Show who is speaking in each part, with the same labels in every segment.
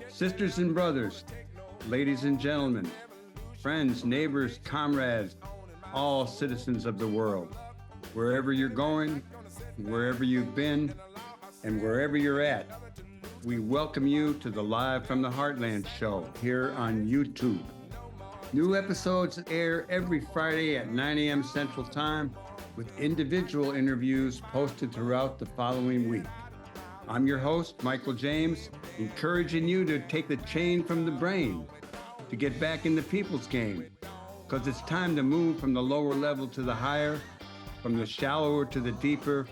Speaker 1: Sisters and brothers, ladies and gentlemen, friends, neighbors, comrades, all citizens of the world, wherever you're going, wherever you've been, and wherever you're at, we welcome you to the Live from the Heartland show here on YouTube. New episodes air every Friday at 9 a.m. Central Time with individual interviews posted throughout the following week. I'm your host, Michael James, encouraging you to take the chain from the brain, to get back in the people's game, because it's time to move from the lower level to the higher, from the shallower to the deeper,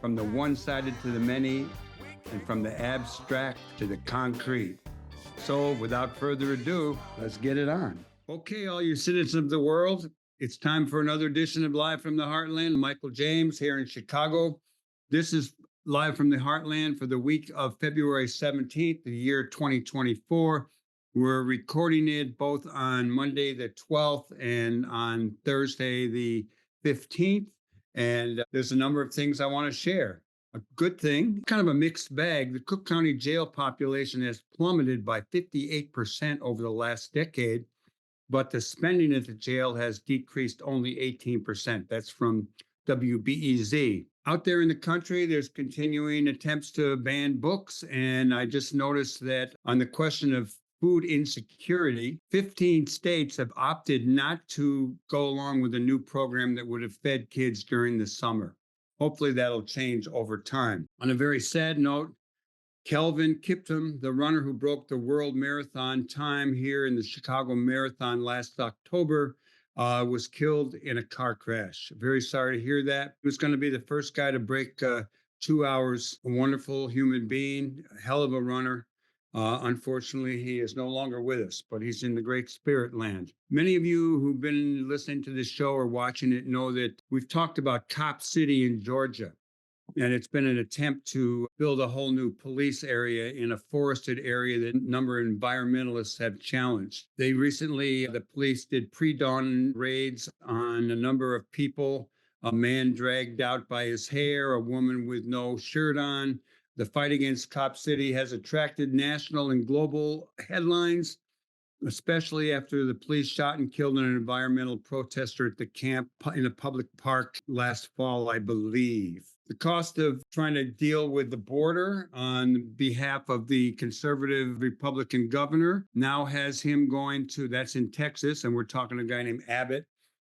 Speaker 1: from the one-sided to the many, and from the abstract to the concrete. So without further ado, let's get it on. Okay, all you citizens of the world, it's time for another edition of Live from the Heartland. Michael James here in Chicago. This is Live from the Heartland for the week of February 17th, the year 2024. We're recording it both on Monday the 12th and on Thursday the 15th. And there's a number of things I want to share. A good thing, kind of a mixed bag. The Cook County jail population has plummeted by 58% over the last decade, but the spending at the jail has decreased only 18%. That's from WBEZ. Out there in the country, there's continuing attempts to ban books. And I just noticed that on the question of food insecurity, 15 states have opted not to go along with a new program that would have fed kids during the summer. Hopefully that'll change over time. On a very sad note, Kelvin Kiptum, the runner who broke the world marathon time here in the Chicago Marathon last October, was killed in a car crash. Very sorry to hear that. He was going to be the first guy to break 2 hours. A wonderful human being, a hell of a runner. Unfortunately, he is no longer with us, but he's in the great spirit land. Many of you who've been listening to this show or watching it know that we've talked about Cop City in Georgia. And it's been an attempt to build a whole new police area in a forested area that a number of environmentalists have challenged. They recently, the police did pre-dawn raids on a number of people, a man dragged out by his hair, a woman with no shirt on. The fight against Cop City has attracted national and global headlines, especially after the police shot and killed an environmental protester at the camp in a public park last fall, I believe. The cost of trying to deal with the border on behalf of the conservative Republican governor now has him going to, that's in Texas, and we're talking to a guy named Abbott,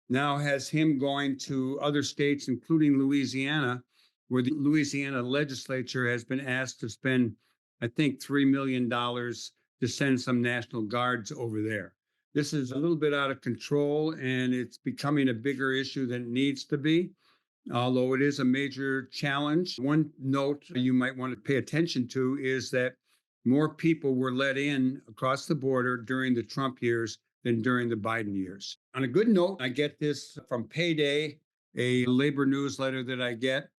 Speaker 1: now has him going to other states, including Louisiana, where the Louisiana legislature has been asked to spend, I think, $3 million to send some National Guards over there. This is a little bit out of control, and it's becoming a bigger issue than it needs to be, although it is a major challenge. One note you might want to pay attention to is that more people were let in across the border during the Trump years than during the Biden years. On a good note, I get this from Payday, a labor newsletter that I get.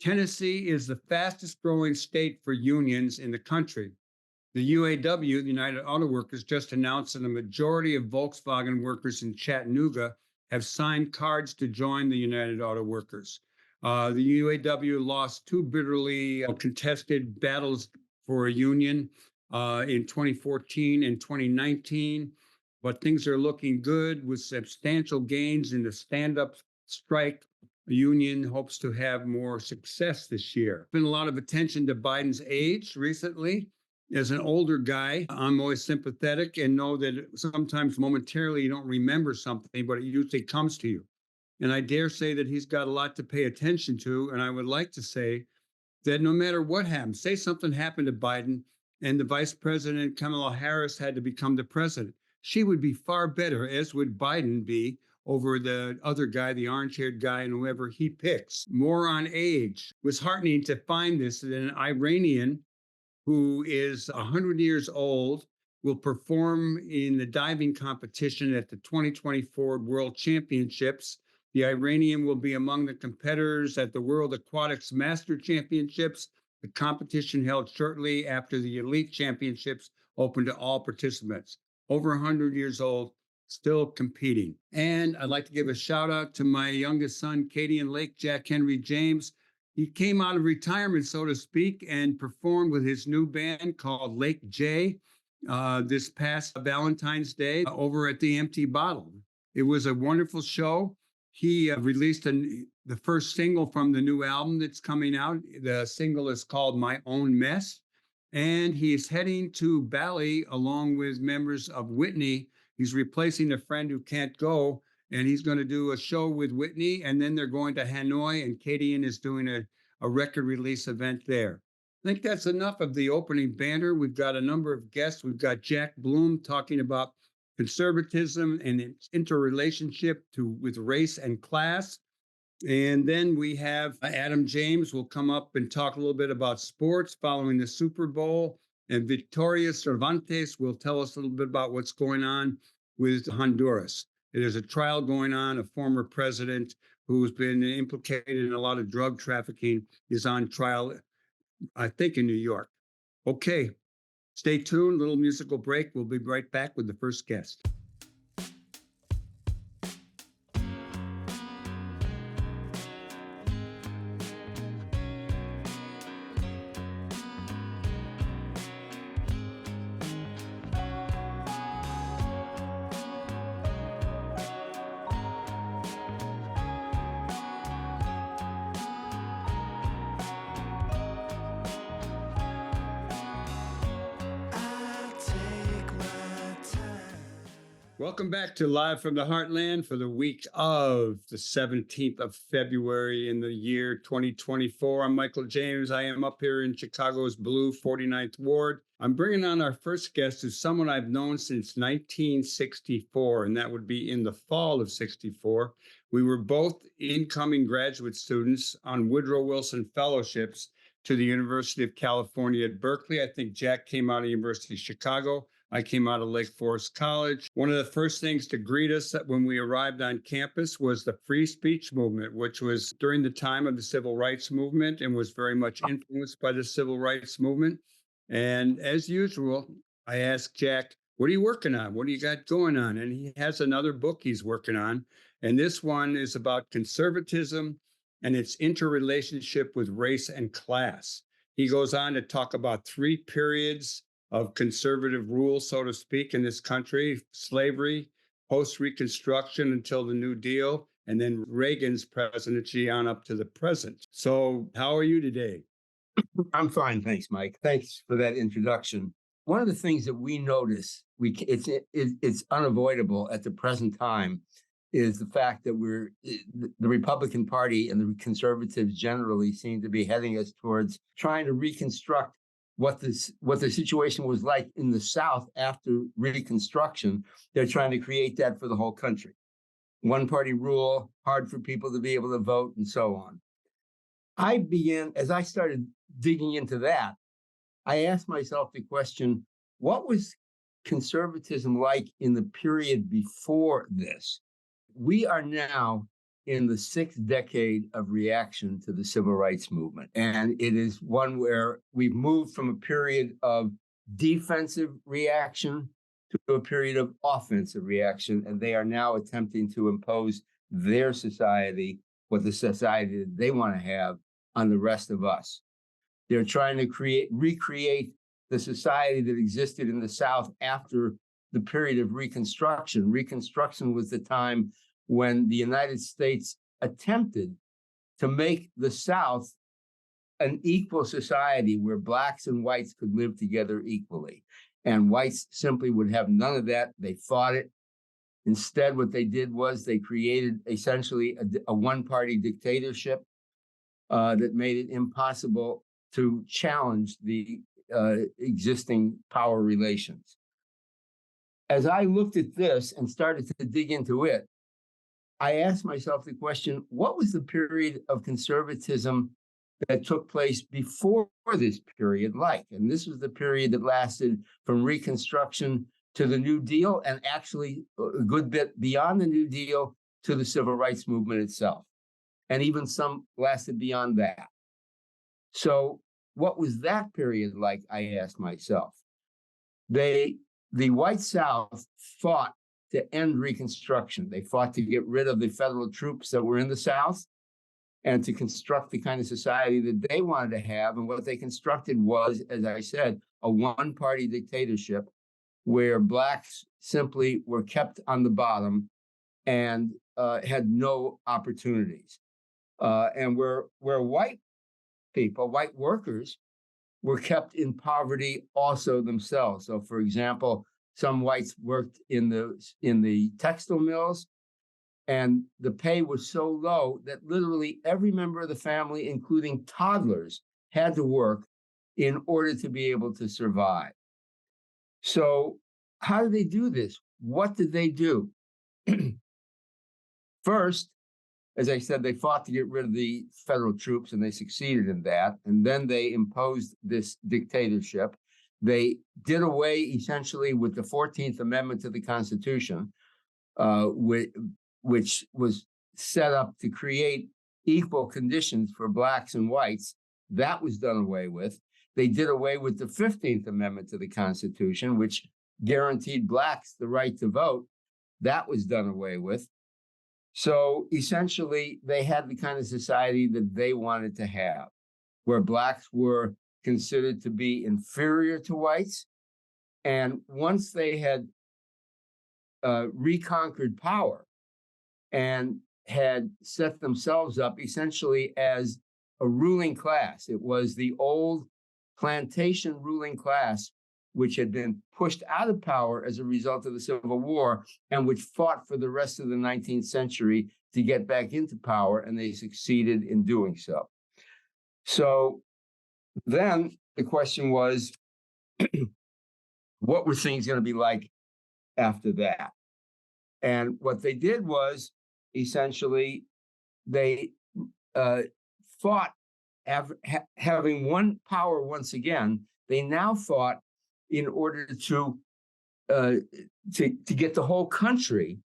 Speaker 1: Tennessee is the fastest growing state for unions in the country. The UAW, the United Auto Workers, just announced that a majority of Volkswagen workers in Chattanooga have signed cards to join the United Auto Workers. The UAW lost two bitterly contested battles for a union in 2014 and 2019, but things are looking good with substantial gains in the stand-up strike. The union hopes to have more success this year. Been a lot of attention to Biden's age recently. As an older guy, I'm always sympathetic and know that sometimes momentarily you don't remember something, but it usually comes to you. And I dare say that he's got a lot to pay attention to. And I would like to say that no matter what happens, say something happened to Biden and the vice president, Kamala Harris, had to become the president. She would be far better, as would Biden be, over the other guy, the orange-haired guy, and whoever he picks. More on age. It was heartening to find this, that an Iranian who is 100 years old will perform in the diving competition at the 2024 World Championships. The Iranian will be among the competitors at the World Aquatics Master Championships, the competition held shortly after the Elite Championships open to all participants. Over 100 years old, still competing. And I'd like to give a shout out to my youngest son, Katie and Lake Jack Henry James. He came out of retirement, so to speak, and performed with his new band called Lake J this past Valentine's Day over at the Empty Bottle. It was a wonderful show. He released the first single from the new album that's coming out. The single is called My Own Mess. And he is heading to Bali along with members of Whitney. He's replacing a friend who can't go, and he's going to do a show with Whitney, and then they're going to Hanoi, and Kadian is doing a record release event there. I think that's enough of the opening banter. We've got a number of guests. We've got Jack Bloom talking about conservatism and its interrelationship with race and class. And then we have Adam James will come up and talk a little bit about sports following the Super Bowl. And Victoria Cervantes will tell us a little bit about what's going on with Honduras. There's a trial going on. A former president who's been implicated in a lot of drug trafficking is on trial, I think, in New York. Okay, stay tuned. Little musical break. We'll be right back with the first guest. Welcome back to Live from the Heartland for the week of the 17th of February in the year 2024. I'm Michael James. I am up here in Chicago's Blue 49th Ward. I'm bringing on our first guest, who's someone I've known since 1964, and that would be in the fall of 64. We were both incoming graduate students on Woodrow Wilson fellowships to the University of California at Berkeley. I think Jack came out of University of Chicago. I came out of Lake Forest College. One of the first things to greet us when we arrived on campus was the free speech movement, which was during the time of the civil rights movement and was very much influenced by the civil rights movement. And as usual, I asked Jack, what are you working on? What do you got going on? And he has another book he's working on. And this one is about conservatism and its interrelationship with race and class. He goes on to talk about 3 periods of conservative rule, so to speak, in this country: slavery, post-Reconstruction until the New Deal, and then Reagan's presidency on up to the present. So how are you today?
Speaker 2: I'm fine, thanks, Mike. Thanks for that introduction. One of the things that we notice, it's unavoidable at the present time, is the fact that the Republican Party and the conservatives generally seem to be heading us towards trying to reconstruct what the situation was like in the South after Reconstruction. They're trying to create that for the whole country. One-party rule, hard for people to be able to vote, and so on. As I started digging into that, I asked myself the question, what was conservatism like in the period before this? We are now in the 6th decade of reaction to the civil rights movement. And it is one where we've moved from a period of defensive reaction to a period of offensive reaction. And they are now attempting to impose their society, what the society that they want to have, on the rest of us. They're trying to recreate the society that existed in the South after the period of Reconstruction. Reconstruction was the time when the United States attempted to make the South an equal society where blacks and whites could live together equally. And whites simply would have none of that. They fought it. Instead, what they did was they created essentially a one-party dictatorship that made it impossible to challenge the existing power relations. As I looked at this and started to dig into it, I asked myself the question, what was the period of conservatism that took place before this period like? And this was the period that lasted from Reconstruction to the New Deal, and actually a good bit beyond the New Deal to the civil rights movement itself. And even some lasted beyond that. So what was that period like, I asked myself. The white South fought to end Reconstruction. They fought to get rid of the federal troops that were in the South. and to construct the kind of society that they wanted to have. And what they constructed was, as I said, a one-party dictatorship where blacks simply were kept on the bottom and had no opportunities. And where white people, white workers, were kept in poverty also themselves. So, for example, some whites worked in the textile mills, and the pay was so low that literally every member of the family, including toddlers, had to work in order to be able to survive. So how did they do this? What did they do? First, as I said, they fought to get rid of the federal troops, and they succeeded in that. And then they imposed this dictatorship. They did away essentially with the 14th Amendment to the Constitution, which was set up to create equal conditions for blacks and whites. That was done away with. They did away with the 15th Amendment to the Constitution, which guaranteed blacks the right to vote. That was done away with. So essentially, they had the kind of society that they wanted to have, where blacks were considered to be inferior to whites. And once they had reconquered power and had set themselves up essentially as a ruling class, it was the old plantation ruling class, which had been pushed out of power as a result of the Civil War and which fought for the rest of the 19th century to get back into power, and they succeeded in doing so. So then the question was, what were things going to be like after that? And what they did was essentially they fought, having one power once again, they now fought in order to get the whole country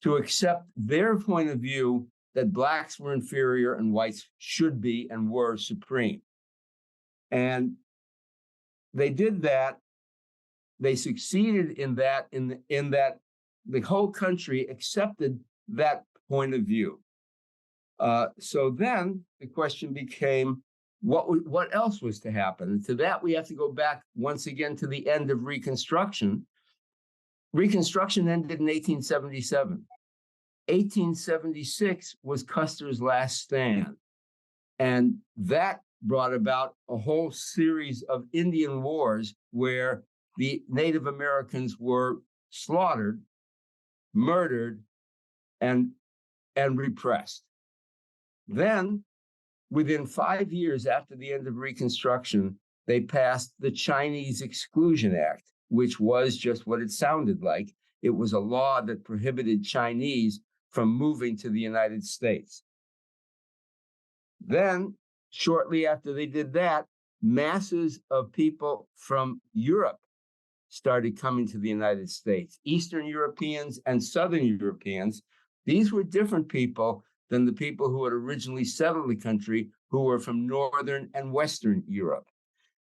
Speaker 2: to accept their point of view that blacks were inferior and whites should be and were supreme. And they did that. They succeeded in that, in that the whole country accepted that point of view. So then the question became, what else was to happen? And to that, we have to go back once again to the end of Reconstruction. Reconstruction ended in 1877. 1876 was Custer's last stand. And that brought about a whole series of Indian wars where the Native Americans were slaughtered, murdered, and repressed. Then, within 5 years after the end of Reconstruction, they passed the Chinese Exclusion Act, which was just what it sounded like. It was a law that prohibited Chinese from moving to the United States. Then, shortly after they did that, masses of people from Europe started coming to the United States. Eastern Europeans and Southern Europeans. These were different people than the people who had originally settled the country, who were from Northern and Western Europe.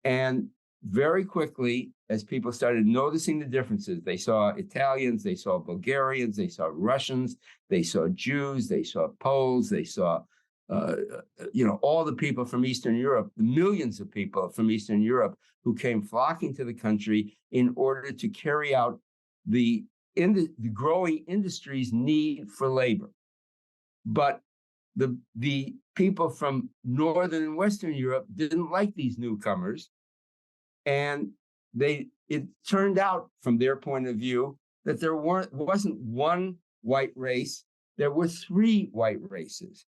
Speaker 2: And very quickly, as people started noticing the differences, they saw Italians, they saw Bulgarians, they saw Russians, they saw Jews, they saw Poles, they saw all the people from Eastern Europe, the millions of people from Eastern Europe who came flocking to the country in order to carry out the growing industry's need for labor. But the people from Northern and Western Europe didn't like these newcomers. And it turned out, from their point of view, that there wasn't one white race, there were three white races.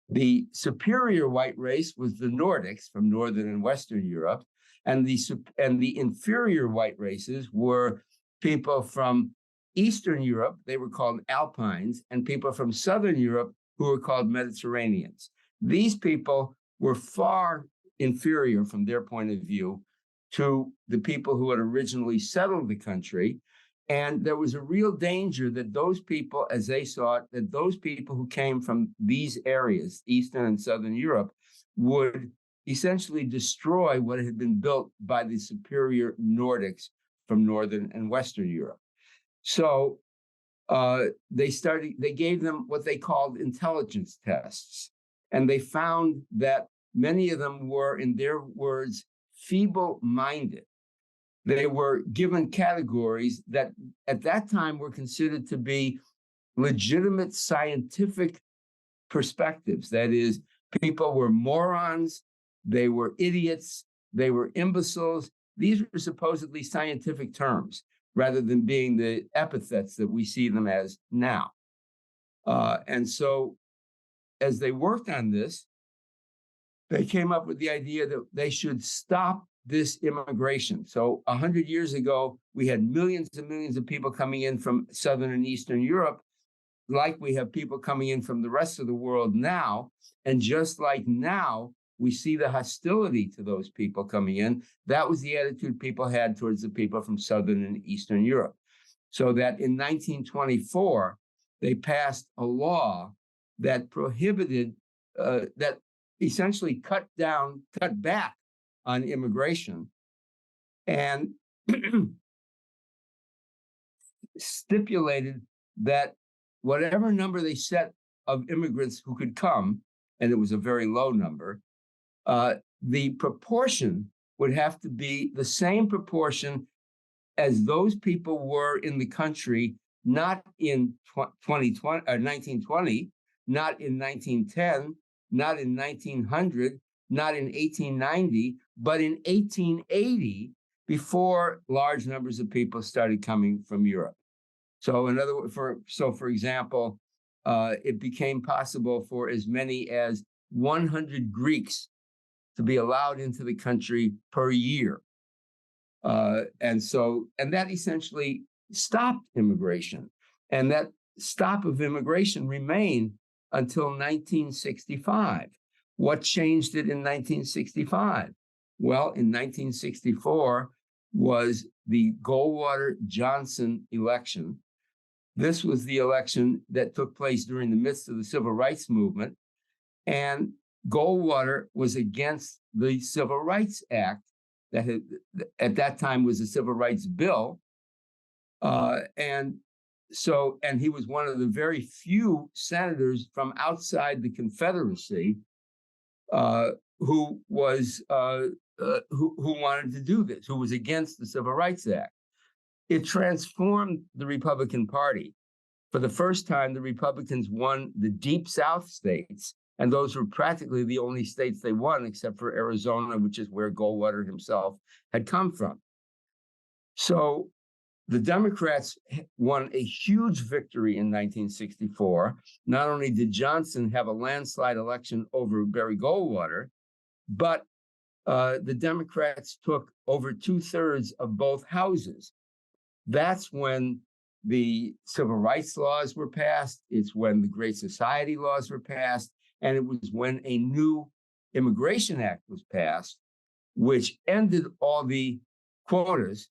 Speaker 2: The superior white race was the Nordics from Northern and Western Europe, and the inferior white races were people from Eastern Europe, they were called Alpines, and people from Southern Europe who were called Mediterraneans. These people were far inferior from their point of view to the people who had originally settled the country. And there was a real danger that those people, as they saw it, that those people who came from these areas, Eastern and Southern Europe, would essentially destroy what had been built by the superior Nordics from Northern and Western Europe. So they gave them what they called intelligence tests. And they found that many of them were, in their words, feeble-minded. They were given categories that at that time were considered to be legitimate scientific perspectives. That is, people were morons, they were idiots, they were imbeciles. These were supposedly scientific terms rather than being the epithets that we see them as now. And so as they worked on this, they came up with the idea that they should stop this immigration. So 100 years ago, we had millions and millions of people coming in from Southern and Eastern Europe, like we have people coming in from the rest of the world now. And just like now, we see the hostility to those people coming in. That was the attitude people had towards the people from Southern and Eastern Europe. So that in 1924, they passed a law that prohibited, that essentially cut back on immigration and stipulated that whatever number they set of immigrants who could come, and it was a very low number, the proportion would have to be the same proportion as those people were in the country, not in 1920, not in 1910, not in 1900, not in 1890, but in 1880, before large numbers of people started coming from Europe. So in other words, for example, it became possible for as many as 100 Greeks to be allowed into the country per year. And that essentially stopped immigration. And that stop of immigration remained until 1965. What changed it in 1965? Well, in 1964 was the Goldwater-Johnson election. This was the election that took place during the midst of the Civil Rights Movement. And Goldwater was against the Civil Rights Act that had, at that time was a Civil Rights Bill. And he was one of the very few senators from outside the Confederacy who wanted to do this, who was against the Civil Rights Act. It transformed the Republican Party. For the first time, the Republicans won the Deep South states, and those were practically the only states they won, except for Arizona, which is where Goldwater himself had come from. So the Democrats won a huge victory in 1964. Not only did Johnson have a landslide election over Barry Goldwater, but the Democrats took over 2/3 of both houses. That's when the civil rights laws were passed. It's when the Great Society laws were passed. And it was when a new Immigration Act was passed, which ended all the quotas,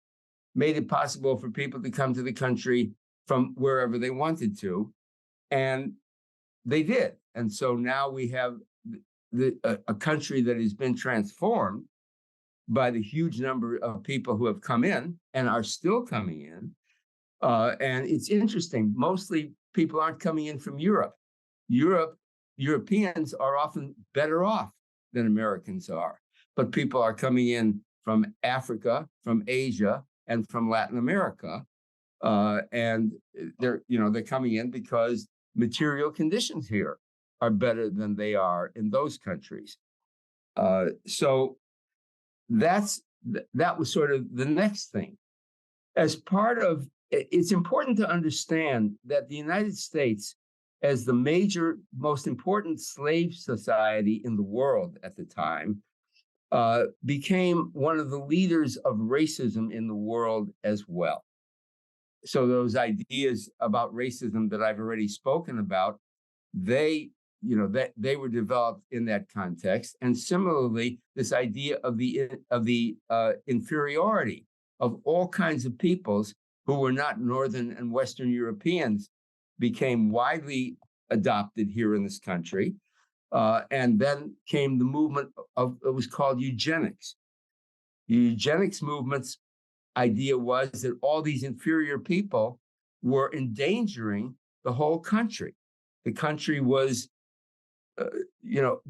Speaker 2: made it possible for people to come to the country from wherever they wanted to. And they did. And so now we have a country that has been transformed by the huge number of people who have come in and are still coming in. And it's interesting, mostly people aren't coming in from Europe. Europeans are often better off than Americans are, but people are coming in from Africa, from Asia, and from Latin America. And they're coming in because material conditions here are better than they are in those countries. So that was sort of the next thing. As part of, it's important to understand that the United States, as the major, most important slave society in the world at the time, became one of the leaders of racism in the world as well. So those ideas about racism that I've already spoken about, they were developed in that context. And similarly, this idea of the inferiority of all kinds of peoples who were not Northern and Western Europeans became widely adopted here in this country. And then came the movement of, it was called eugenics. The eugenics movement's idea was that all these inferior people were endangering the whole country. The country was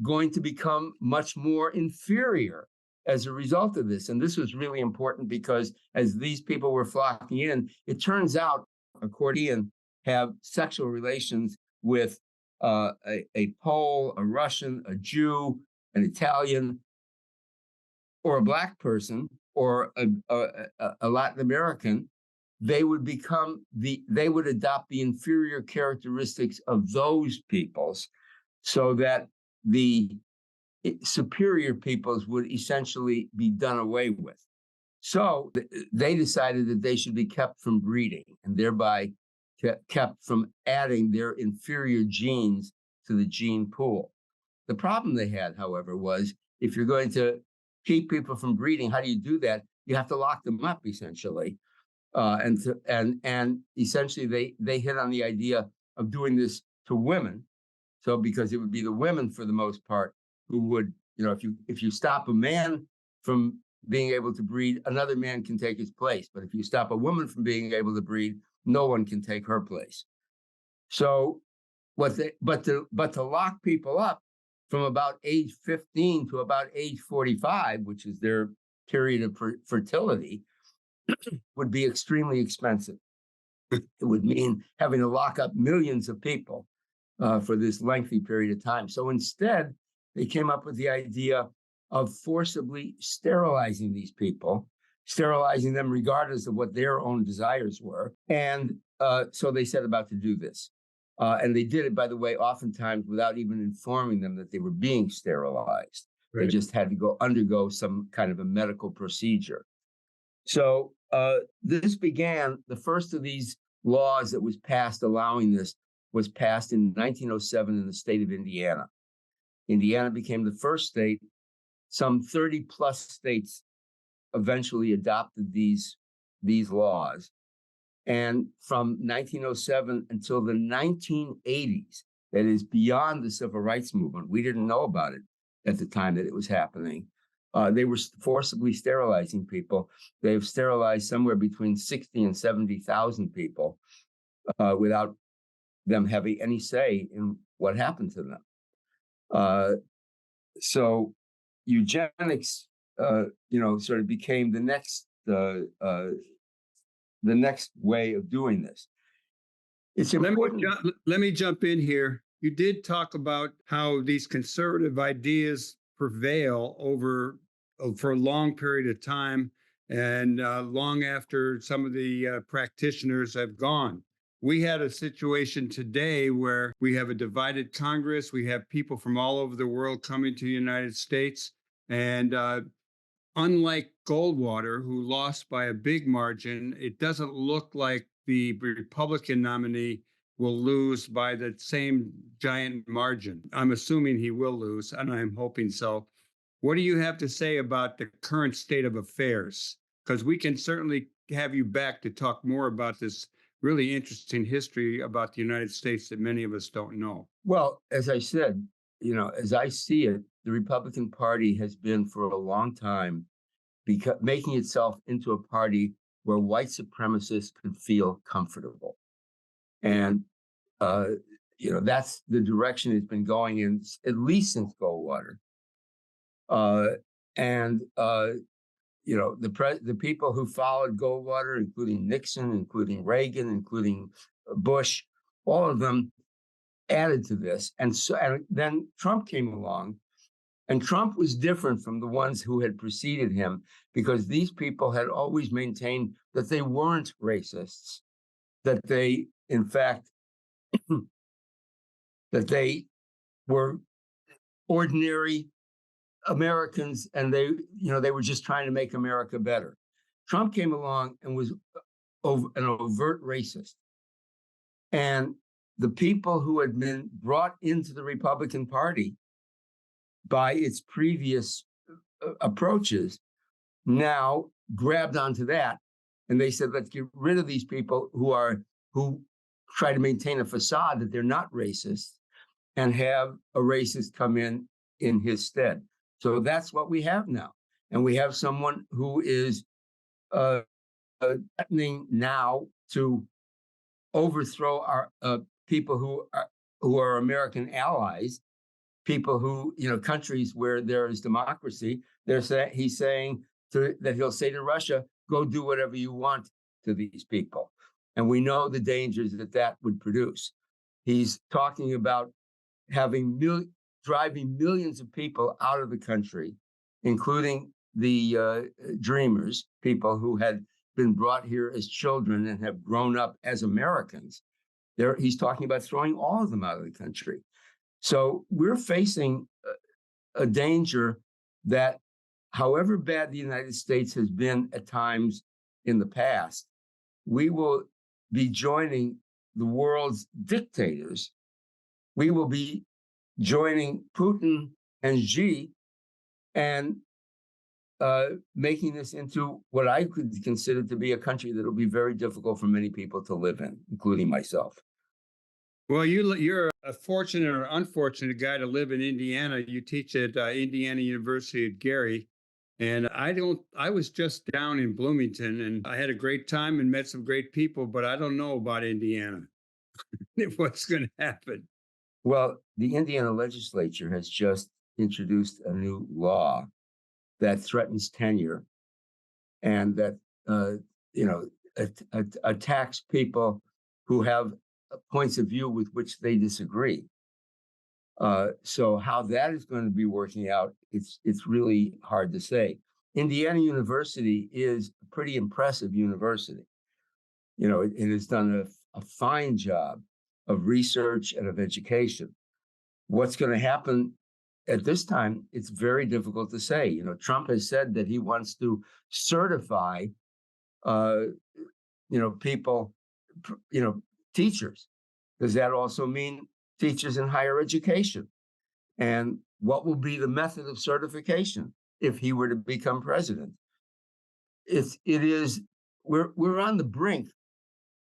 Speaker 2: going to become much more inferior as a result of this. And this was really important because as these people were flocking in, it turns out accordion have sexual relations with a Pole, a Russian, a Jew, an Italian, or a Black person, or a Latin American. They would adopt the inferior characteristics of those peoples, so that the superior peoples would essentially be done away with. So they decided that they should be kept from breeding and thereby kept from adding their inferior genes to the gene pool. The problem they had, however, was if you're going to keep people from breeding, how do you do that? You have to lock them up, essentially. And essentially they hit on the idea of doing this to women. So because it would be the women for the most part who would, if you stop a man from being able to breed, another man can take his place. But if you stop a woman from being able to breed, no one can take her place. So but to lock people up from about age 15 to about age 45, which is their period of fertility, would be extremely expensive. It would mean having to lock up millions of people for this lengthy period of time. So instead, they came up with the idea of forcibly sterilizing these people, sterilizing them regardless of what their own desires were. And so they set about to do this. And they did it, by the way, oftentimes without even informing them that they were being sterilized. Right. They just had to undergo some kind of a medical procedure. So this began, the first of these laws that was passed allowing this was passed in 1907 in the state of Indiana. Indiana became the first state. Some 30 plus states eventually adopted these laws. And from 1907 until the 1980s, that is beyond the civil rights movement, we didn't know about it at the time that it was happening. They were forcibly sterilizing people. They've sterilized somewhere between 60 and 70,000 people without them having any say in what happened to them. So eugenics, sort of became the next way of doing this. It's important.
Speaker 1: Let me jump in here. You did talk about how these conservative ideas prevail for a long period of time and long after some of the practitioners have gone. We had a situation today where we have a divided Congress. We have people from all over the world coming to the United States. And unlike Goldwater, who lost by a big margin, it doesn't look like the Republican nominee will lose by the same giant margin. I'm assuming he will lose, and I'm hoping so. What do you have to say about the current state of affairs? Because we can certainly have you back to talk more about this really interesting history about the United States that many of us don't know.
Speaker 2: Well, as I said, as I see it, the Republican Party has been for a long time making itself into a party where white supremacists could feel comfortable. And, that's the direction it's been going in, at least since Goldwater. The people who followed Goldwater, including Nixon, including Reagan, including Bush, all of them added to this. And then Trump came along, and Trump was different from the ones who had preceded him because these people had always maintained that they weren't racists, that they, in fact, that they were ordinary Americans, and they were just trying to make America better. Trump came along and was an overt racist. And the people who had been brought into the Republican Party by its previous approaches now grabbed onto that. And they said, let's get rid of these people who try to maintain a facade that they're not racist and have a racist come in his stead. So that's what we have now. And we have someone who is threatening now to overthrow our people who are American allies people who, countries where there is democracy, he's saying that he'll say to Russia, go do whatever you want to these people. And we know the dangers that would produce. He's talking about driving millions of people out of the country, including the dreamers, people who had been brought here as children and have grown up as Americans. He's talking about throwing all of them out of the country. So we're facing a danger that, however bad the United States has been at times in the past, we will be joining the world's dictators. We will be joining Putin and Xi and making this into what I could consider to be a country that will be very difficult for many people to live in, including myself.
Speaker 1: Well, you're a fortunate or unfortunate guy to live in Indiana. You teach at Indiana University at Gary. And I was just down in Bloomington and I had a great time and met some great people, but I don't know about Indiana. What's going to happen?
Speaker 2: Well, the Indiana legislature has just introduced a new law that threatens tenure and that, attacks people who have points of view with which they disagree. So how that is going to be working out, it's really hard to say. Indiana University is a pretty impressive university. It has done a fine job of research and of education. What's going to happen at this time, it's very difficult to say. Trump has said that he wants to certify, people, teachers. Does that also mean teachers in higher education? And what will be the method of certification if he were to become president? We're on the brink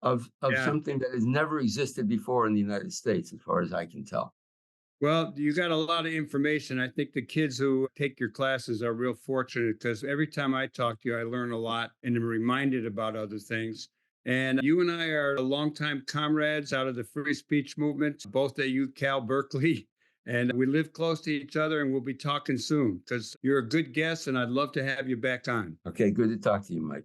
Speaker 2: of something that has never existed before in the United States, as far as I can tell.
Speaker 1: Well, you got a lot of information. I think the kids who take your classes are real fortunate because every time I talk to you, I learn a lot and am reminded about other things. And you and I are longtime comrades out of the free speech movement, both at UCal Berkeley. And we live close to each other and we'll be talking soon because you're a good guest and I'd love to have you back on.
Speaker 2: Okay, good to talk to you, Mike.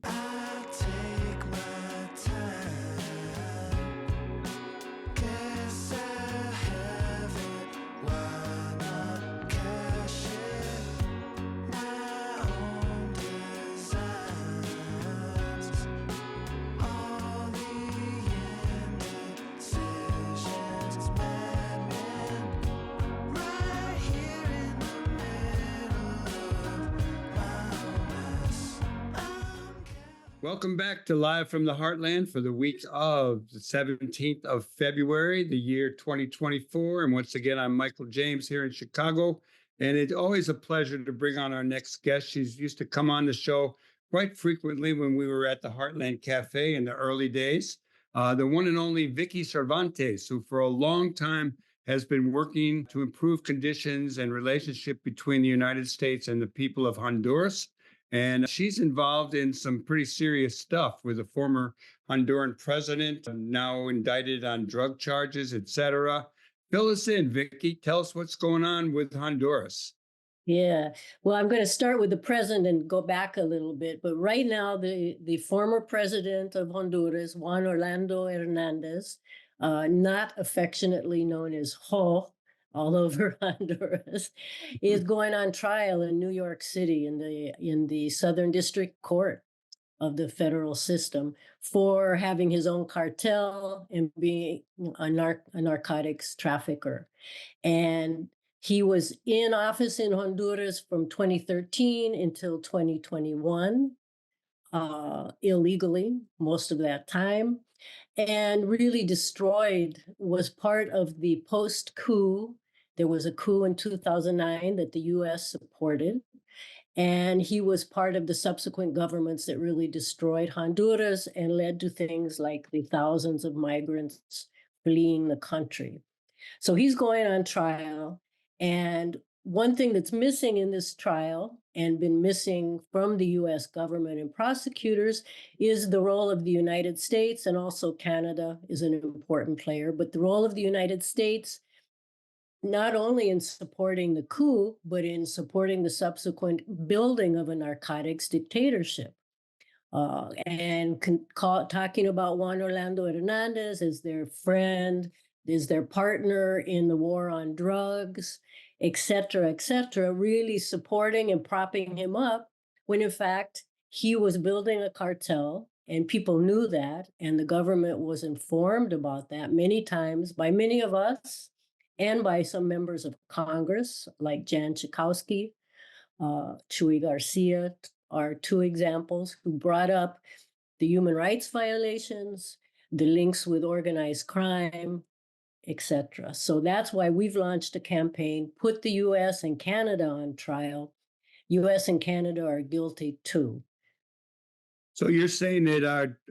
Speaker 1: Welcome back to Live from the Heartland for the week of the 17th of February, the year 2024. And once again, I'm Michael James here in Chicago. And it's always a pleasure to bring on our next guest. She's used to come on the show quite frequently when we were at the Heartland Cafe in the early days. The one and only Victoria Cervantes, who for a long time has been working to improve conditions and relationship between the United States and the people of Honduras. And she's involved in some pretty serious stuff with a former Honduran president, now indicted on drug charges, etc. Fill us in, Vicky. Tell us what's going on with Honduras.
Speaker 3: Yeah, well, I'm going to start with the present and go back a little bit. But right now, the former president of Honduras, Juan Orlando Hernández, not affectionately known as Ho, all over Honduras, is going on trial in New York City in the Southern District Court of the federal system for having his own cartel and being a narcotics trafficker. And he was in office in Honduras from 2013 until 2021, illegally most of that time, and really was part of the post-coup. There was a coup in 2009 that the U.S. supported, and he was part of the subsequent governments that really destroyed Honduras and led to things like the thousands of migrants fleeing the country. So he's going on trial, and one thing that's missing in this trial and been missing from the U.S. government and prosecutors is the role of the United States, and also Canada is an important player, but the role of the United States not only in supporting the coup, but in supporting the subsequent building of a narcotics dictatorship. And talking about Juan Orlando Hernandez as their friend, as their partner in the war on drugs, et cetera, really supporting and propping him up when in fact he was building a cartel and people knew that, and the government was informed about that many times by many of us and by some members of Congress like Jan Schakowsky, Chuy Garcia are two examples who brought up the human rights violations, the links with organized crime, etc. So that's why we've launched a campaign, put the US and Canada on trial. US and Canada are guilty too.
Speaker 1: So you're saying that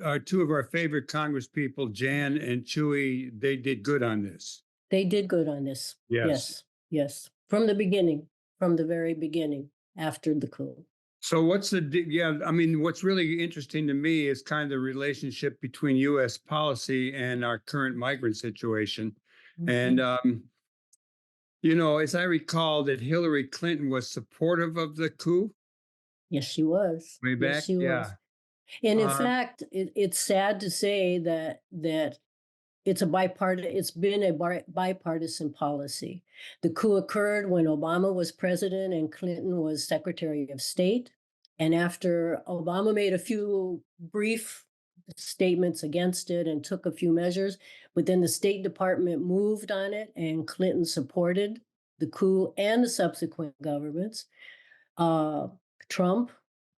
Speaker 1: our two of our favorite Congress people, Jan and Chuy, they did good on this.
Speaker 3: They did good on this.
Speaker 1: Yes.
Speaker 3: Yes. From the beginning, from the very beginning, after the coup.
Speaker 1: So what's what's really interesting to me is kind of the relationship between U.S. policy and our current migrant situation.
Speaker 3: Mhm.
Speaker 1: And, as I recall that Hillary Clinton was supportive of the coup
Speaker 3: Yes, she was.
Speaker 1: way back.
Speaker 3: Yes, she was.
Speaker 1: Yeah.
Speaker 3: And in fact, it's sad to say that it's been a bipartisan policy. The coup occurred when Obama was president and Clinton was Secretary of State. And after Obama made a few brief statements against it and took a few measures, but then the State Department moved on it and Clinton supported the coup and the subsequent governments. Trump,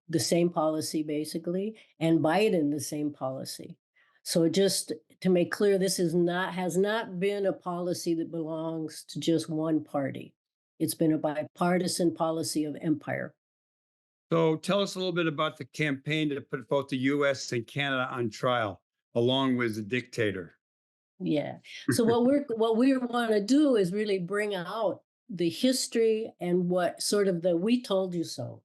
Speaker 3: the same policy basically, and Biden, the same policy. So just to make clear, this has not been a policy that belongs to just one party. It's been a bipartisan policy of empire.
Speaker 1: So tell us a little bit about the campaign to put both the U.S. and Canada on trial, along with the dictator.
Speaker 3: Yeah. So what we want to do is really bring out the history and what sort of the "we told you so,"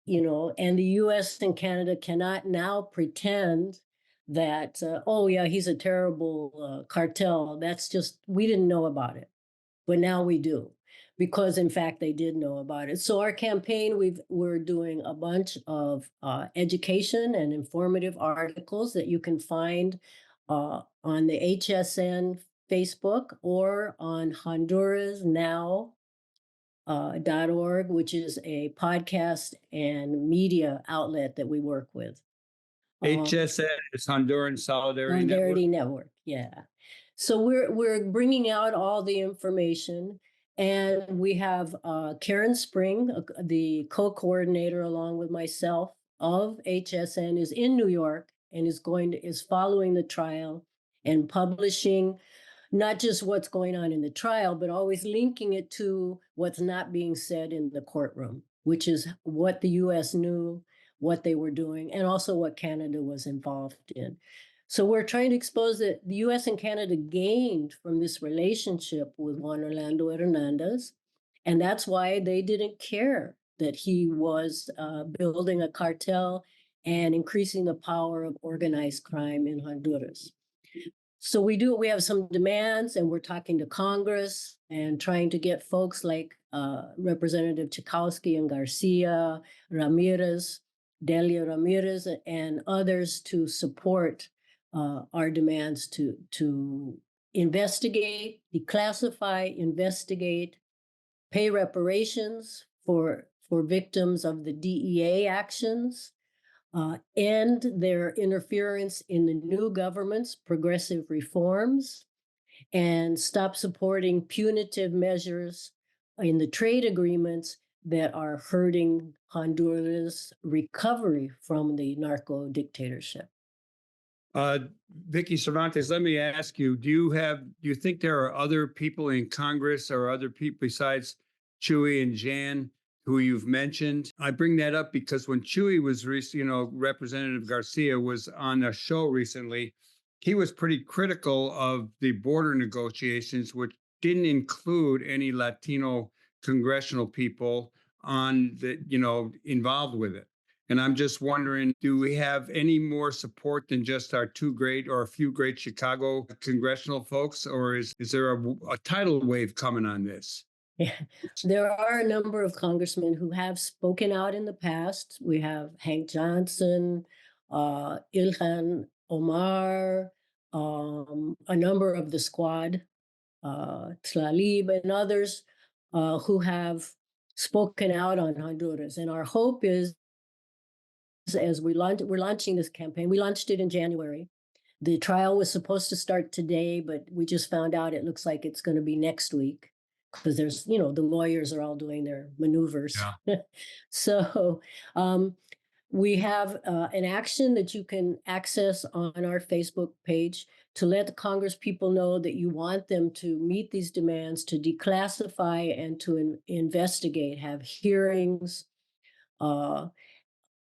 Speaker 3: and the U.S. and Canada cannot now pretend that, oh yeah, he's a terrible cartel. That's just, we didn't know about it, but now we do, because in fact they did know about it. So our campaign, we're doing a bunch of education and informative articles that you can find on the HSN Facebook or on Honduras Now .org, which is a podcast and media outlet that we work with.
Speaker 1: HSN is Honduran Solidarity
Speaker 3: Network. Yeah. So we're bringing out all the information, and we have Karen Spring, the co-coordinator, along with myself of HSN, is in New York and is following the trial and publishing not just what's going on in the trial, but always linking it to what's not being said in the courtroom, which is what the US knew, what they were doing, and also what Canada was involved in. So we're trying to expose that the US and Canada gained from this relationship with Juan Orlando Hernandez, and that's why they didn't care that he was building a cartel and increasing the power of organized crime in Honduras. So we have some demands, and we're talking to Congress and trying to get folks like Representative Schakowsky and Garcia, Ramirez, Delia Ramirez, and others to support our demands to investigate, declassify, investigate, pay reparations for victims of the DEA actions, end their interference in the new government's progressive reforms, and stop supporting punitive measures in the trade agreements that are hurting Honduras' recovery from the narco dictatorship.
Speaker 1: Vicky Cervantes, let me ask you, do you think there are other people in Congress or other people besides Chuy and Jan who you've mentioned? I bring that up because when Chuy was, Representative Garcia was on a show recently, he was pretty critical of the border negotiations, which didn't include any Latino congressional people involved with it. And I'm just wondering, do we have any more support than just our two great or a few great Chicago congressional folks, or is there a tidal wave coming on this?
Speaker 3: Yeah, there are a number of congressmen who have spoken out in the past. We have Hank Johnson, Ilhan Omar, a number of the squad, Tlalib, and others who have spoken out on Honduras. And our hope is, as we're launching this campaign, we launched it in January. The trial was supposed to start today, but we just found out it looks like it's going to be next week because there's, the lawyers are all doing their maneuvers.
Speaker 1: Yeah.
Speaker 3: So we have an action that you can access on our Facebook page to let the Congress people know that you want them to meet these demands, to declassify and to investigate, have hearings,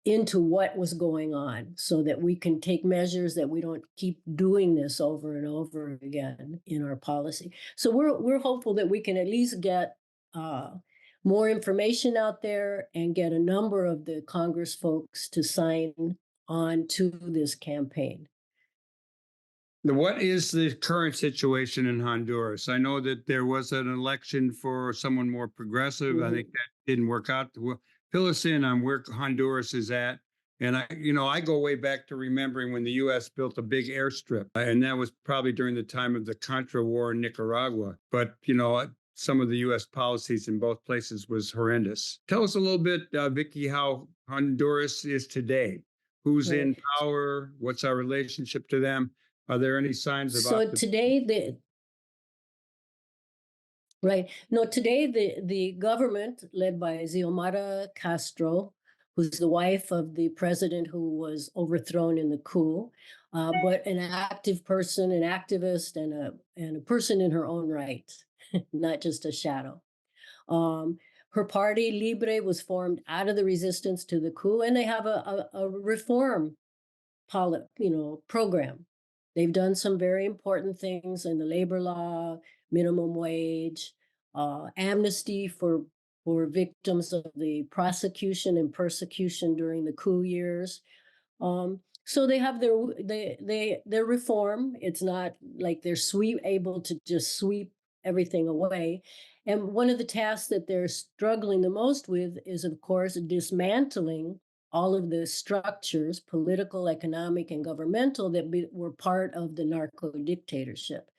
Speaker 3: into what was going on so that we can take measures that we don't keep doing this over and over again in our policy. So we're hopeful that we can at least get more information out there and get a number of the Congress folks to sign on to this campaign.
Speaker 1: What is the current situation in Honduras? I know that there was an election for someone more progressive. I think that didn't work out. Fill us in on where Honduras is at. And I go way back to remembering when the U.S. built a big airstrip, and that was probably during the time of the Contra War in Nicaragua. But, some of the U.S. policies in both places was horrendous. Tell us a little bit, Vicky, how Honduras is today. Who's in power? What's our relationship to them? Are there any signs about
Speaker 3: today the government led by Xiomara Castro, who's the wife of the president who was overthrown in the coup, but an active person, an activist, and a person in her own right, not just a shadow. Her party, Libre, was formed out of the resistance to the coup, and they have a reform program. They've done some very important things in the labor law, minimum wage, amnesty for victims of the prosecution and persecution during the coup years. So they have their reform. It's not like they're able to just sweep everything away. And one of the tasks that they're struggling the most with is, of course, dismantling all of the structures, political, economic, and governmental, that were part of the narco dictatorship.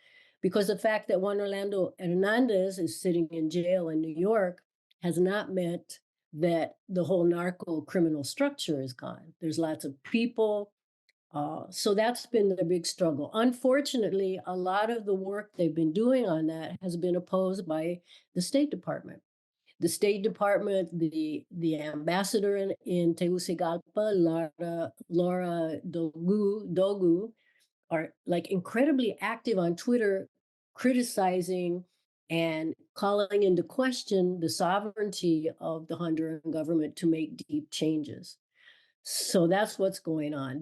Speaker 3: Because the fact that Juan Orlando Hernández is sitting in jail in New York has not meant that the whole narco criminal structure is gone. There's lots of people. So that's been the big struggle. Unfortunately, a lot of the work they've been doing on that has been opposed by the State Department. The State Department, the ambassador in Tegucigalpa, Laura Dogu, are like incredibly active on Twitter, criticizing and calling into question the sovereignty of the Honduran government to make deep changes. So that's what's going on.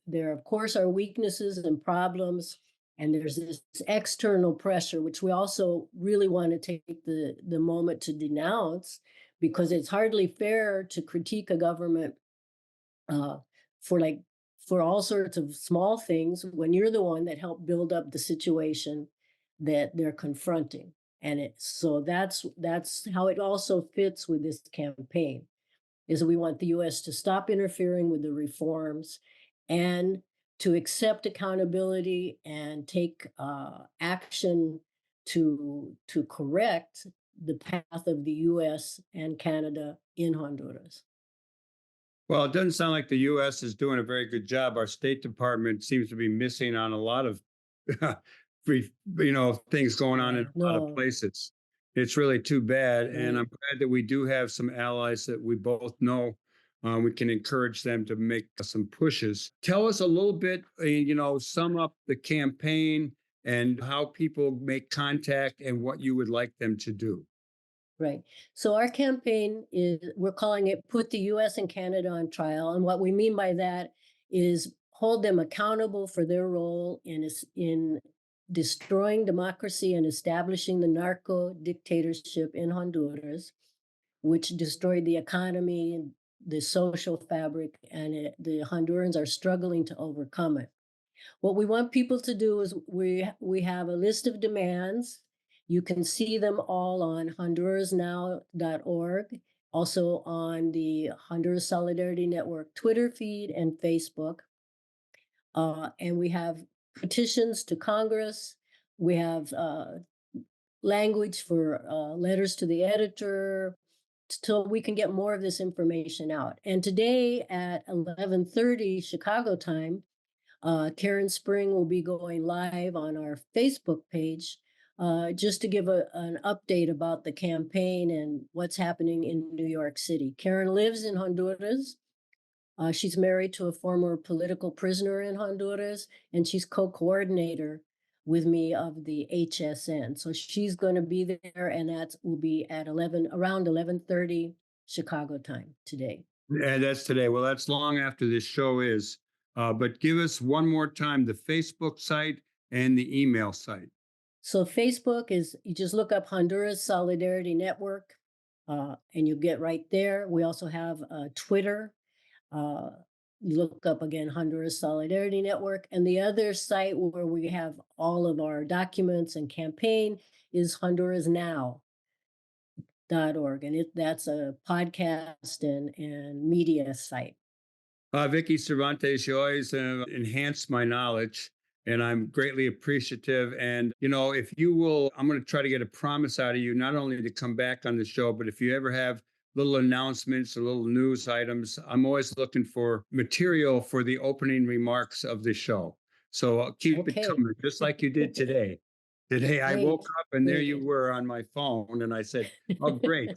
Speaker 3: There of course are weaknesses and problems, and there's this external pressure, which we also really want to take the moment to denounce, because it's hardly fair to critique a government for all sorts of small things when you're the one that helped build up the situation that they're confronting. And so that's how it also fits with this campaign, is we want the U.S. to stop interfering with the reforms and to accept accountability and take action to correct the path of the U.S. and Canada in Honduras.
Speaker 1: Well, it doesn't sound like the U.S. is doing a very good job. Our State Department seems to be missing on a lot of, things going on in a lot of places. It's really too bad. Right. And I'm glad that we do have some allies that we both know. We can encourage them to make some pushes. Tell us a little bit, sum up the campaign and how people make contact and what you would like them to do.
Speaker 3: Right. So our campaign we're calling it Put the U.S. and Canada on Trial. And what we mean by that is hold them accountable for their role in destroying democracy and establishing the narco dictatorship in Honduras, which destroyed the economy and the social fabric, and the Hondurans are struggling to overcome it. What we want people to do is we have a list of demands. You can see them all on hondurasnow.org, also on the Honduras Solidarity Network Twitter feed and Facebook. And we have petitions to Congress. We have language for letters to the editor, so we can get more of this information out. And today at 11:30 Chicago time, Karen Spring will be going live on our Facebook page just to give an update about the campaign and what's happening in New York City. Karen lives in Honduras. She's married to a former political prisoner in Honduras, and she's co-coordinator with me of the HSN. So she's going to be there, and that will be at around 11:30 Chicago time today.
Speaker 1: Yeah, that's today. Well, that's long after this show is. But give us one more time the Facebook site and the email site.
Speaker 3: So Facebook is, you just look up Honduras Solidarity Network, and you'll get right there. We also have Twitter. Look up again Honduras Solidarity Network, and the other site where we have all of our documents and campaign is hondurasnow.org, and that's a podcast and media site.
Speaker 1: Vicky Cervantes, you always enhance my knowledge, and I'm greatly appreciative. And, you know, if you will, I'm going to try to get a promise out of you, not only to come back on the show, but if you ever have little announcements or little news items, I'm always looking for material for the opening remarks of the show. So keep it coming, just like you did today. Today I woke up and there you were on my phone, and I said, oh, great.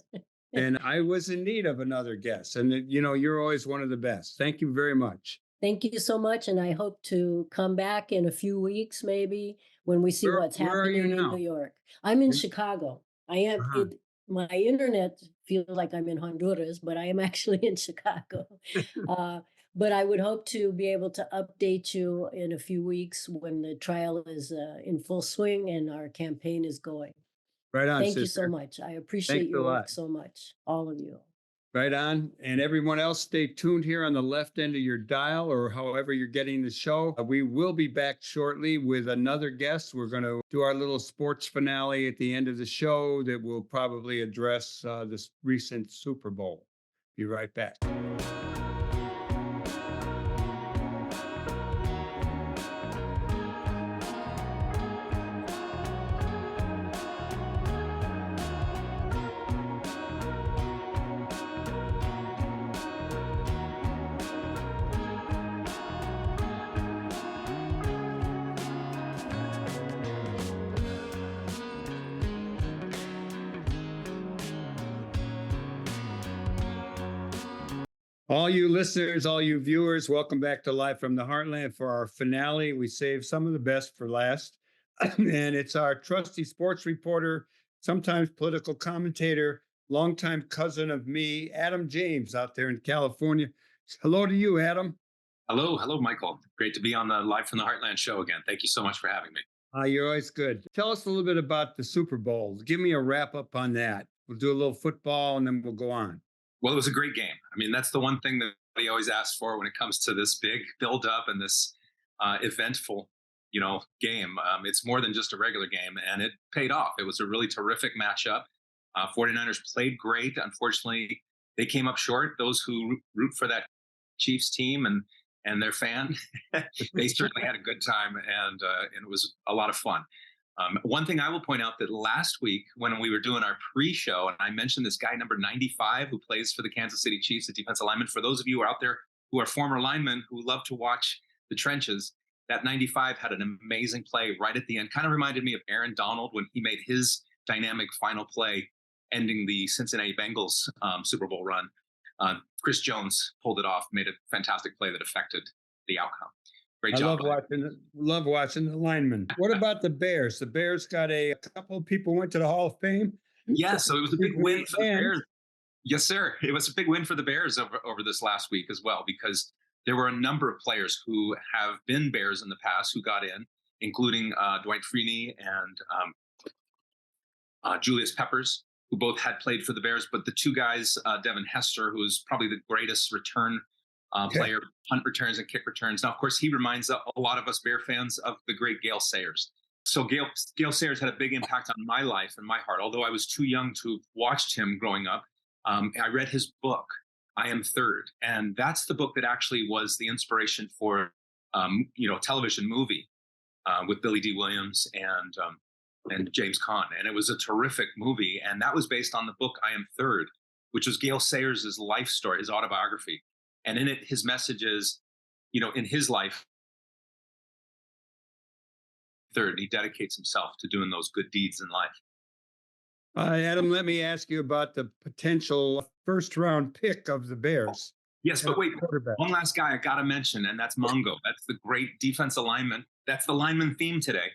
Speaker 1: And I was in need of another guest. And, you know, you're always one of the best. Thank you very much.
Speaker 3: Thank you so much. And I hope to come back in a few weeks, maybe, when we see what's happening in New York. I'm in Chicago. I am. My internet feels like I'm in Honduras, but I am actually in Chicago. But I would hope to be able to update you in a few weeks when the trial is in full swing and our campaign is going.
Speaker 1: Right on,
Speaker 3: Thank you so much. I appreciate your work so much, all of you.
Speaker 1: Right on. And everyone else, stay tuned here on the left end of your dial or however you're getting the show. We will be back shortly with another guest. We're going to do our little sports finale at the end of the show that will probably address this recent Super Bowl. Be right back. All you listeners, all you viewers, welcome back to Live from the Heartland for our finale. We saved some of the best for last. And it's our trusty sports reporter, sometimes political commentator, longtime cousin of me, Adam James, out there in California. Hello to you, Adam.
Speaker 4: Hello, Michael. Great to be on the Live from the Heartland show again. Thank you so much for having me.
Speaker 1: You're always good. Tell us a little bit about the Super Bowl. Give me a wrap up on that. We'll do a little football and then we'll go on.
Speaker 4: Well, it was a great game. I mean, that's the one thing that we always ask for when it comes to this big build-up and this eventful, game. It's more than just a regular game, and it paid off. It was a really terrific matchup. 49ers played great. Unfortunately, they came up short. Those who root for that Chiefs team and their fan, they certainly had a good time, and it was a lot of fun. One thing I will point out that last week when we were doing our pre-show, and I mentioned this guy number 95 who plays for the Kansas City Chiefs, the defensive lineman. For those of you who are out there who are former linemen who love to watch the trenches, that 95 had an amazing play right at the end. Kind of reminded me of Aaron Donald when he made his dynamic final play ending the Cincinnati Bengals Super Bowl run. Chris Jones pulled it off, made a fantastic play that affected the outcome. Great job.
Speaker 1: Love watching the linemen. What about the Bears? The Bears got a couple of people went to the Hall of Fame.
Speaker 4: Yeah, so it was a big win for the Bears. Yes, sir. It was a big win for the Bears over this last week as well, because there were a number of players who have been Bears in the past who got in, including Dwight Freeney and Julius Peppers, who both had played for the Bears, but the two guys, Devin Hester, who's probably the greatest return player, punt returns and kick returns. Now, of course, he reminds a lot of us Bear fans of the great Gale Sayers. So Gale Sayers had a big impact on my life and my heart. Although I was too young to have watched him growing up, I read his book, I Am Third. And that's the book that actually was the inspiration for, television movie with Billy D. Williams and James Caan. And it was a terrific movie. And that was based on the book, I Am Third, which was Gale Sayers' life story, his autobiography. And in it, his message is, in his life, third, he dedicates himself to doing those good deeds in life.
Speaker 1: Adam, let me ask you about the potential first-round pick of the Bears.
Speaker 4: Yes, but wait, one last guy I got to mention, and that's Mongo. That's the great defensive lineman. That's the lineman theme today.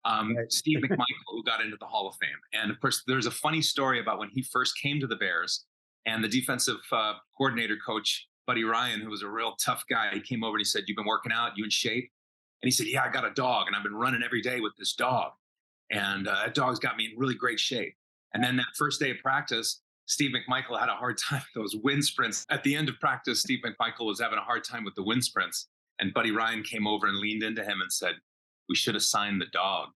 Speaker 4: Right. Steve McMichael, who got into the Hall of Fame. And of course, there's a funny story about when he first came to the Bears, and the defensive coordinator coach, Buddy Ryan, who was a real tough guy, he came over and he said, "You've been working out? You in shape?" And he said, "Yeah, I got a dog, and I've been running every day with this dog. And that dog's got me in really great shape." And then that first day of practice, Steve McMichael had a hard time with those wind sprints. At the end of practice, Steve McMichael was having a hard time with the wind sprints. And Buddy Ryan came over and leaned into him and said, "We should have signed the dog."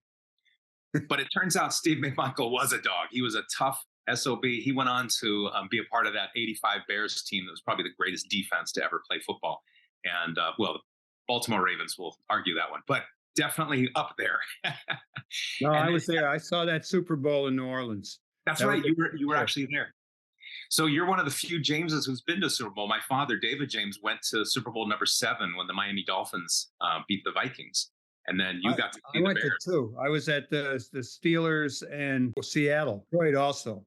Speaker 4: But it turns out Steve McMichael was a dog. He was a tough SOB. He went on to be a part of that 85 Bears team that was probably the greatest defense to ever play football. And, the Baltimore Ravens will argue that one, but definitely up there.
Speaker 1: No, I was there. I saw that Super Bowl in New Orleans.
Speaker 4: That's right. You were actually there. So you're one of the few Jameses who's been to Super Bowl. My father, David James, went to Super Bowl number 7 when the Miami Dolphins beat the Vikings. And then you got to see the Bears. I went to 2.
Speaker 1: I was at the Steelers and Seattle. Detroit also.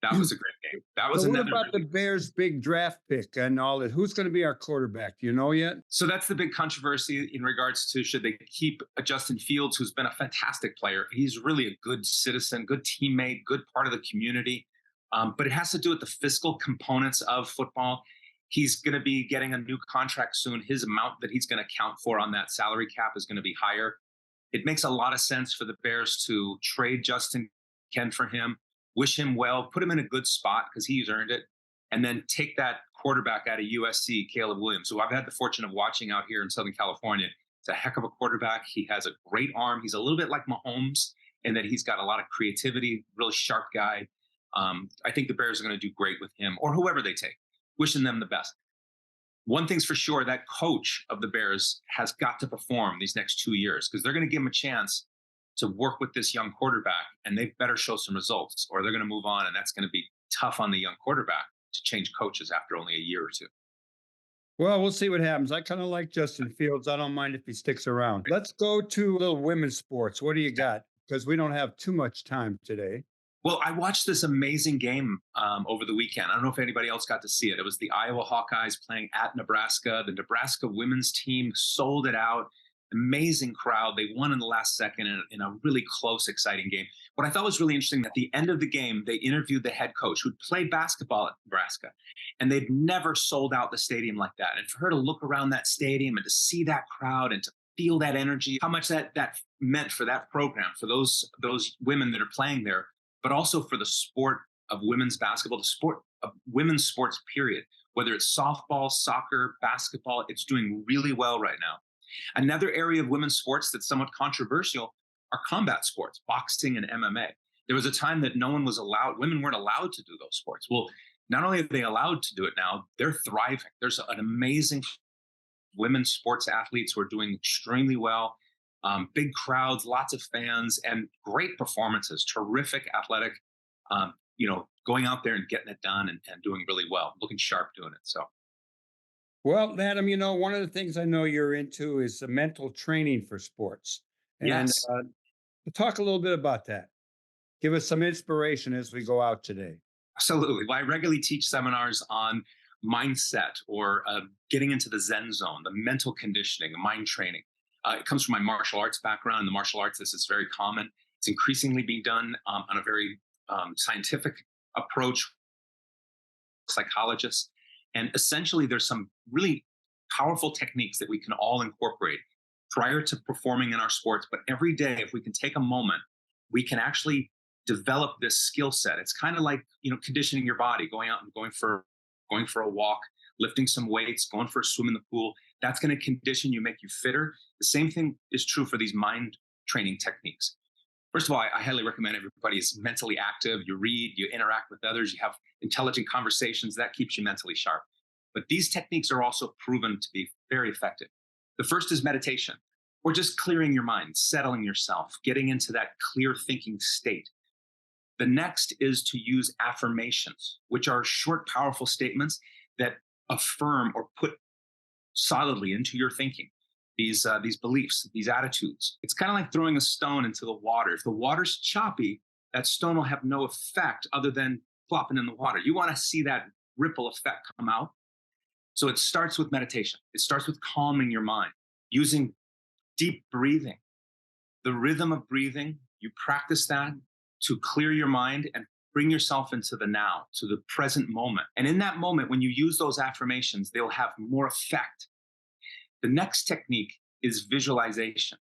Speaker 4: That was a great game. That was
Speaker 1: what about the Bears' big draft pick and all that? Who's going to be our quarterback? Do you know yet?
Speaker 4: So that's the big controversy in regards to should they keep Justin Fields, who's been a fantastic player. He's really a good citizen, good teammate, good part of the community. But it has to do with the fiscal components of football. He's going to be getting a new contract soon. His amount that he's going to count for on that salary cap is going to be higher. It makes a lot of sense for the Bears to trade Justin Ken for him. Wish him well, put him in a good spot because he's earned it, and then take that quarterback out of USC, Caleb Williams, who I've had the fortune of watching out here in Southern California. He's a heck of a quarterback. He has a great arm. He's a little bit like Mahomes in that he's got a lot of creativity, really sharp guy. I think the Bears are going to do great with him or whoever they take. Wishing them the best. One thing's for sure, that coach of the Bears has got to perform these next 2 years because they're going to give him a chance to work with this young quarterback, and they better show some results or they're going to move on, and that's going to be tough on the young quarterback to change coaches after only a year or two.
Speaker 1: Well, we'll see what happens. I kind of like Justin Fields. I don't mind if he sticks around. Let's go to a little women's sports. What do you got? Because we don't have too much time today.
Speaker 4: Well, I watched this amazing game over the weekend. I don't know if anybody else got to see it. It was the Iowa Hawkeyes playing at Nebraska. The Nebraska women's team sold it out. Amazing crowd. They won in the last second in a really close, exciting game. What I thought was really interesting, at the end of the game, they interviewed the head coach who'd played basketball at Nebraska, and they'd never sold out the stadium like that. And for her to look around that stadium and to see that crowd and to feel that energy, how much that meant for that program, for those women that are playing there, but also for the sport of women's basketball, the sport of women's sports, period. Whether it's softball, soccer, basketball, it's doing really well right now. Another area of women's sports that's somewhat controversial are combat sports, boxing and MMA. There was a time that women weren't allowed to do those sports. Well, not only are they allowed to do it now, they're thriving. There's an amazing women's sports athletes who are doing extremely well. Big crowds, lots of fans, and great performances, terrific athletic, going out there and getting it done and doing really well, looking sharp doing it. So.
Speaker 1: Well, Adam, one of the things I know you're into is the mental training for sports. And,
Speaker 4: yes.
Speaker 1: Talk a little bit about that. Give us some inspiration as we go out today.
Speaker 4: Absolutely. Well, I regularly teach seminars on mindset or getting into the Zen zone, the mental conditioning, mind training. It comes from my martial arts background. In the martial arts, this is very common. It's increasingly being done on a very scientific approach, psychologists. And essentially, there's some really powerful techniques that we can all incorporate prior to performing in our sports. But every day, if we can take a moment, we can actually develop this skill set. It's kind of like, conditioning your body, going out and going for a walk, lifting some weights, going for a swim in the pool. That's going to condition you, make you fitter. The same thing is true for these mind training techniques. First of all, I highly recommend everybody is mentally active. You read, you interact with others, you have intelligent conversations. That keeps you mentally sharp. But these techniques are also proven to be very effective. The first is meditation, or just clearing your mind, settling yourself, getting into that clear thinking state. The next is to use affirmations, which are short, powerful statements that affirm or put solidly into your thinking these beliefs, these attitudes. It's kind of like throwing a stone into the water. If the water's choppy, that stone will have no effect other than plopping in the water. You want to see that ripple effect come out. So it starts with meditation. It starts with calming your mind, using deep breathing. The rhythm of breathing, you practice that to clear your mind and bring yourself into the now, to the present moment. And in that moment, when you use those affirmations, they'll have more effect. The next technique is visualization,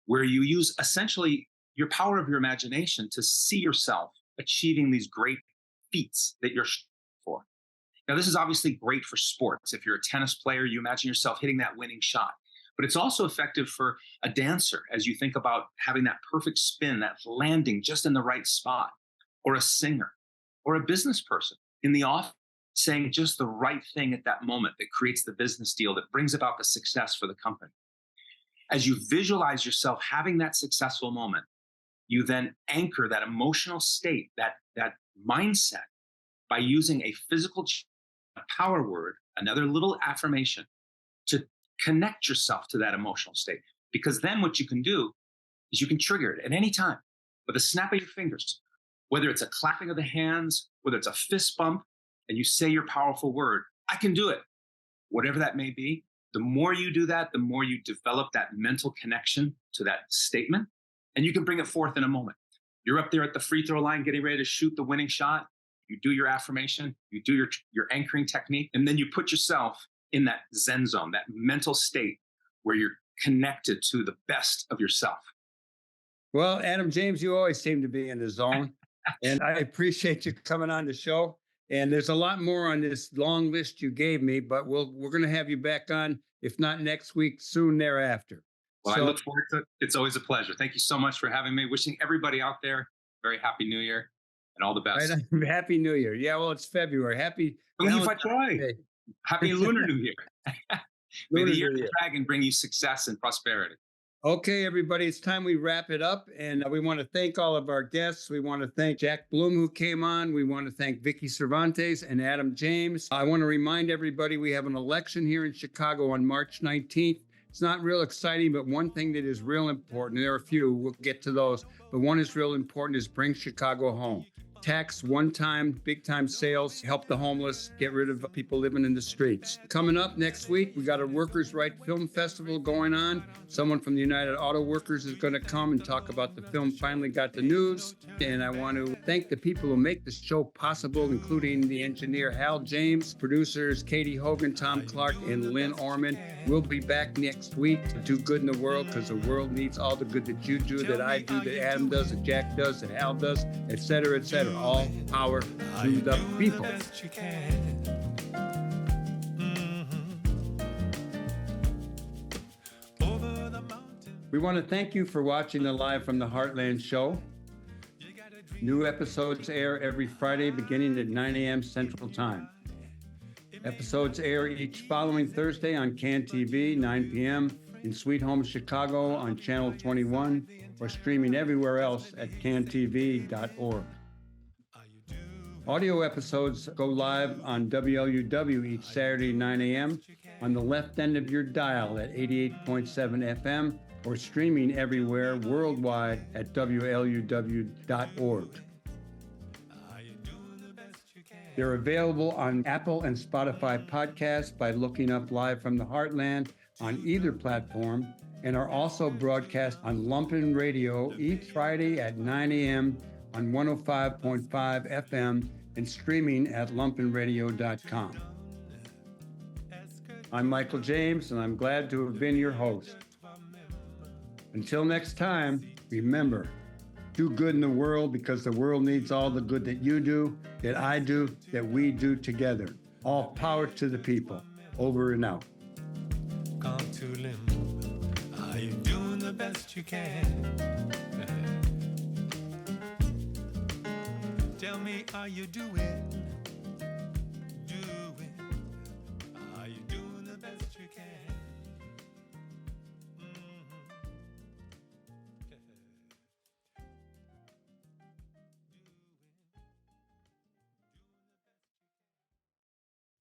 Speaker 4: where you use essentially your power of your imagination to see yourself achieving these great feats that you're for. Now, this is obviously great for sports. If you're a tennis player, you imagine yourself hitting that winning shot. But it's also effective for a dancer as you think about having that perfect spin, that landing just in the right spot, or a singer, or a business person in the office saying just the right thing at that moment that creates the business deal that brings about the success for the company. As you visualize yourself having that successful moment, you then anchor that emotional state, that mindset, by using a physical a power word, another little affirmation, to connect yourself to that emotional state. Because then what you can do is you can trigger it at any time with a snap of your fingers, whether it's a clapping of the hands, whether it's a fist bump, and you say your powerful word, I can do it. Whatever that may be, the more you do that, the more you develop that mental connection to that statement, and you can bring it forth in a moment. You're up there at the free throw line getting ready to shoot the winning shot. You do your affirmation, you do your anchoring technique, and then you put yourself in that Zen zone, that mental state where you're connected to the best of yourself.
Speaker 1: Well, Adam James, you always seem to be in the zone, and I appreciate you coming on the show. And there's a lot more on this long list you gave me, but we're going to have you back on, if not next week, soon thereafter.
Speaker 4: Well, I look forward to it. It's always a pleasure. Thank you so much for having me. Wishing everybody out there very happy New Year and all the best.
Speaker 1: Right, Happy New Year. Yeah, well, it's February. Happy
Speaker 4: Lunar New Year. May the year of the dragon bring you success and prosperity.
Speaker 1: Okay, everybody, it's time we wrap it up. And we want to thank all of our guests. We want to thank Jack Bloom, who came on. We want to thank Victoria Cervantes and Adam James. I want to remind everybody we have an election here in Chicago on March 19th. It's not real exciting, but one thing that is real important, there are a few, we'll get to those, but one is real important, is bring Chicago home. Tax one-time, big-time sales, help the homeless, get rid of people living in the streets. Coming up next week, we got a Workers' Right Film Festival going on. Someone from the United Auto Workers is going to come and talk about the film Finally Got the News. And I want to thank the people who make this show possible, including the engineer Hal James, producers Katie Hogan, Tom Clark, and Lynn Orman. We'll be back next week to do good in the world, because the world needs all the good that you do, that I do, that Adam does, that Jack does, that Hal does, et cetera, et cetera. All power to the people. We want to thank you for watching the Live from the Heartland show. New episodes air every Friday beginning at 9 a.m. Central Time. Episodes air each following Thursday on CAN TV, 9 p.m. in Sweet Home Chicago on Channel 21, or streaming everywhere else at cantv.org. Audio episodes go live on WLUW each Saturday, 9 a.m. on the left end of your dial at 88.7 FM, or streaming everywhere worldwide at WLUW.org. They're available on Apple and Spotify podcasts by looking up Live from the Heartland on either platform, and are also broadcast on Lumpen Radio each Friday at 9 a.m. on 105.5 FM and streaming at lumpenradio.com. I'm Michael James, and I'm glad to have been your host. Until next time, remember, Do good in the world because the world needs all the good that you do, that I do, that we do together. All power to the people. Over and out.
Speaker 5: Gone to limbo. Are you doing the best you can? Tell me, are you doing